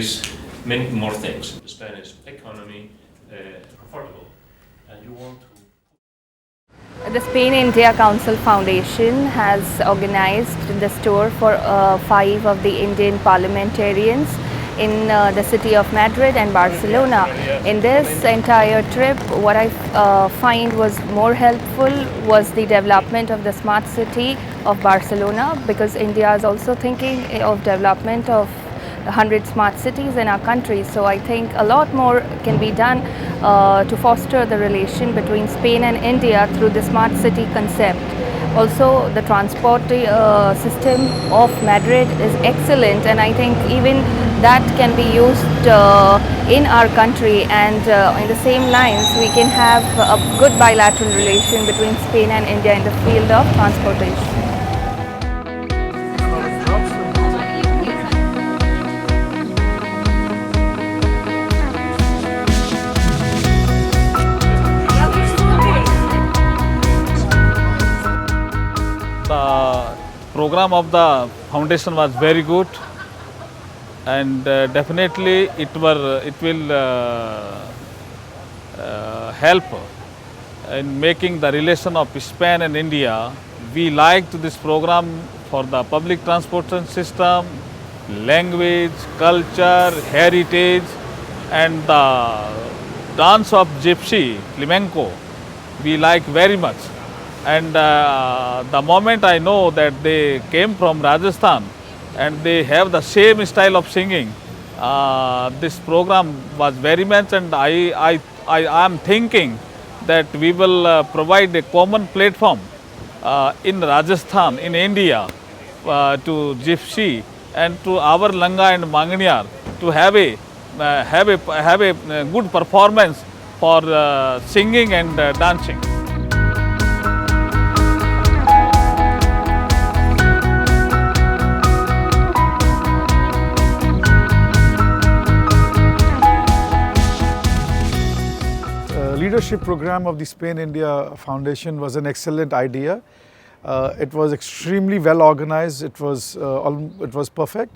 is many more things. Spanish economy, affordable, and you want to. The Spain-India Council Foundation has organized this tour for 5 of the Indian parliamentarians in the city of Madrid and Barcelona. In this entire trip, what I find was more helpful was the development of the smart city of Barcelona, because India is also thinking of development of 100 smart cities in our country. So I think a lot more can be done to foster the relation between Spain and India through the smart city concept. Also, the transport system of Madrid is excellent, and I think even that can be used in our country, and in the same lines we can have a good bilateral relation between Spain and India in the field of transportation. The program of the foundation was very good, and definitely it will help in making the relation of Spain and India. We liked this program for the public transportation system, language, culture, heritage, and the dance of gypsy, flamenco. We like very much. And the moment I know that they came from Rajasthan and they have the same style of singing, this program was very much, and I am thinking that we will provide a common platform in Rajasthan, in India, to gypsy and to our Langa and Manganiyar to have a good performance for singing and dancing. Leadership program of the Spain-India Foundation was an excellent idea. It was extremely well organized. It was perfect.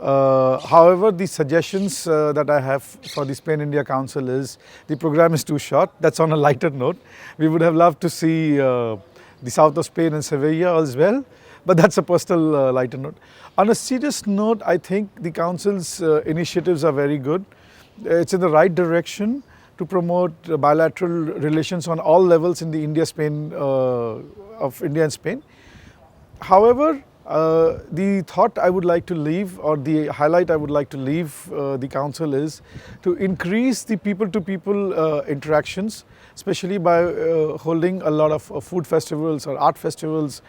However, the suggestions that I have for the Spain-India Council is the program is too short. That's on a lighter note. We would have loved to see the south of Spain and Sevilla as well, but that's a personal lighter note. On a serious note, I think the Council's initiatives are very good. It's in the right direction to promote bilateral relations on all levels in the India-Spain, of India and Spain. However, the thought I would like to leave, or the highlight I would like to leave the Council, is to increase the people-to-people interactions, especially by holding a lot of food festivals or art festivals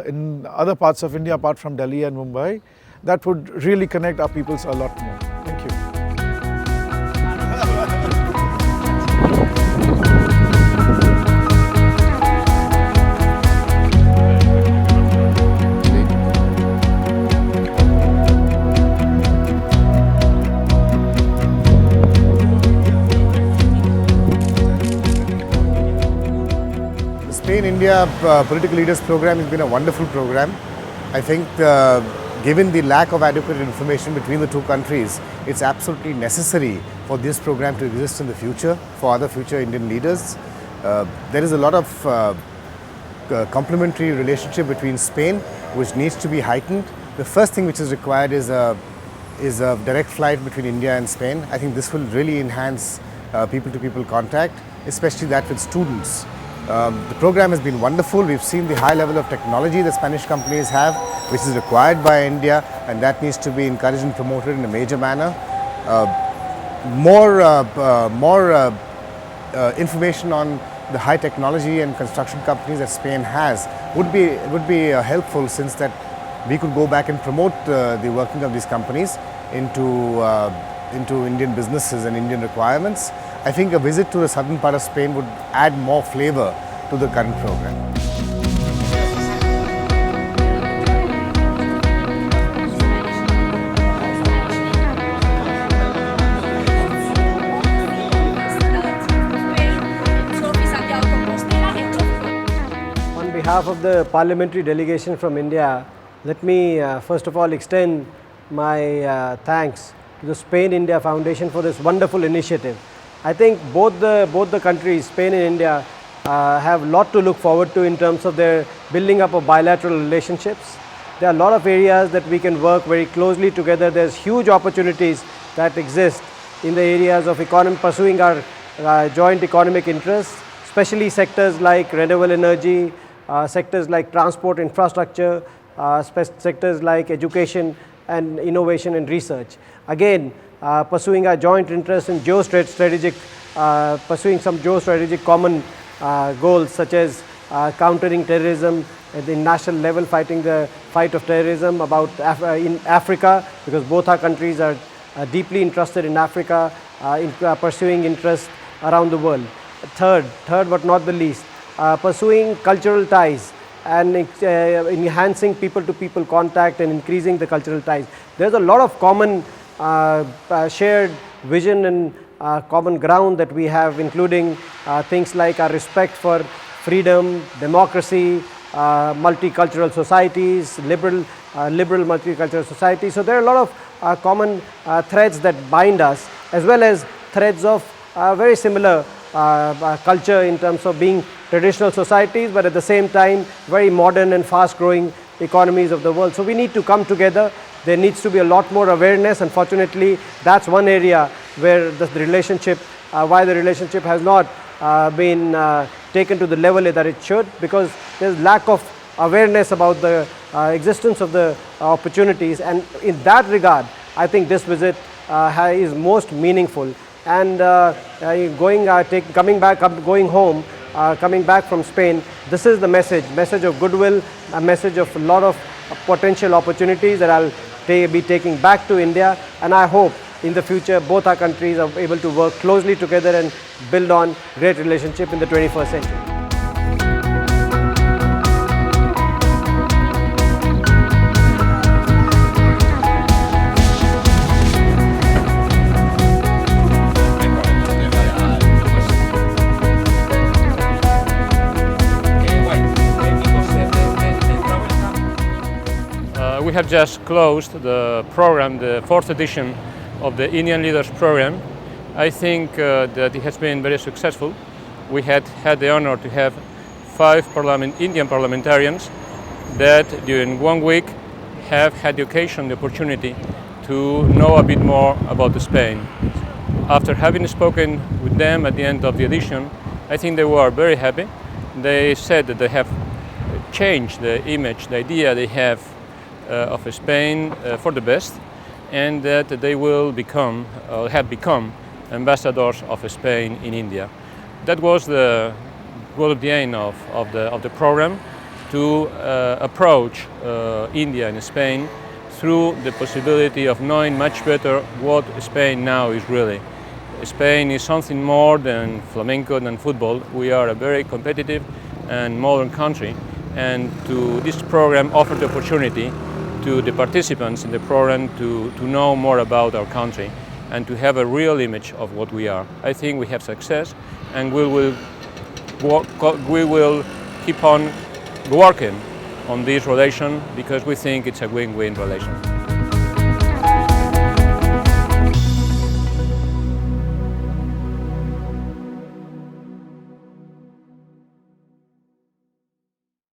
in other parts of India apart from Delhi and Mumbai. That would really connect our peoples a lot more. Thank you. Spain-India Political Leaders Program has been a wonderful program. I think given the lack of adequate information between the two countries, it's absolutely necessary for this program to exist in the future for other future Indian leaders. There is a lot of complementary relationship between Spain which needs to be heightened. The first thing which is required is a direct flight between India and Spain. I think this will really enhance people-to-people contact, especially that with students. The program has been wonderful. We've seen the high level of technology that Spanish companies have, which is required by India, and that needs to be encouraged and promoted in a major manner. More information on the high technology and construction companies that Spain has would be helpful, since that we could go back and promote the working of these companies into Indian businesses and Indian requirements. I think a visit to the southern part of Spain would add more flavor to the current program. On behalf of the parliamentary delegation from India, let me first of all extend my thanks to the Spain-India Foundation for this wonderful initiative. I think both the countries, Spain and India, have a lot to look forward to in terms of their building up of bilateral relationships. There are a lot of areas that we can work very closely together. There's huge opportunities that exist in the areas of pursuing our joint economic interests, especially sectors like renewable energy, sectors like transport infrastructure, sectors like education and innovation and research. Again, pursuing our joint interest in pursuing some geostrategic common goals such as countering terrorism at the international level, fighting the fight of terrorism in Africa, because both our countries are deeply interested in Africa, in pursuing interests around the world. Third but not the least, pursuing cultural ties and enhancing people-to-people contact and increasing the cultural ties. There's a lot of common shared vision and common ground that we have, including things like our respect for freedom, democracy, multicultural societies, liberal multicultural societies. So there are a lot of common threads that bind us, as well as threads of very similar culture in terms of being traditional societies, but at the same time very modern and fast growing economies of the world. So we need to come together. There needs to be a lot more awareness. Unfortunately, that's one area where the relationship has not been taken to the level that it should, because there's lack of awareness about the existence of the opportunities, and in that regard I think this visit is most meaningful. And coming back from Spain, this is the message of goodwill, a message of a lot of potential opportunities that I'll be taking back to India, and I hope in the future both our countries are able to work closely together and build on great relationship in the 21st century. We have just closed the program, the 4th edition of the Indian Leaders Program. I think that it has been very successful. We had the honor to have 5 Indian parliamentarians that during 1 week have had the occasion, the opportunity to know a bit more about Spain. After having spoken with them at the end of the edition, I think they were very happy. They said that they have changed the image, the idea they have of Spain for the best, and that they will have become ambassadors of Spain in India. That was the aim of the program, to approach India and Spain through the possibility of knowing much better what Spain now is really. Spain is something more than flamenco, than football. We are a very competitive and modern country, and this program offered the opportunity to the participants in the program to know more about our country and to have a real image of what we are. I think we have success, and we will keep on working on this relation, because we think it's a win-win relation.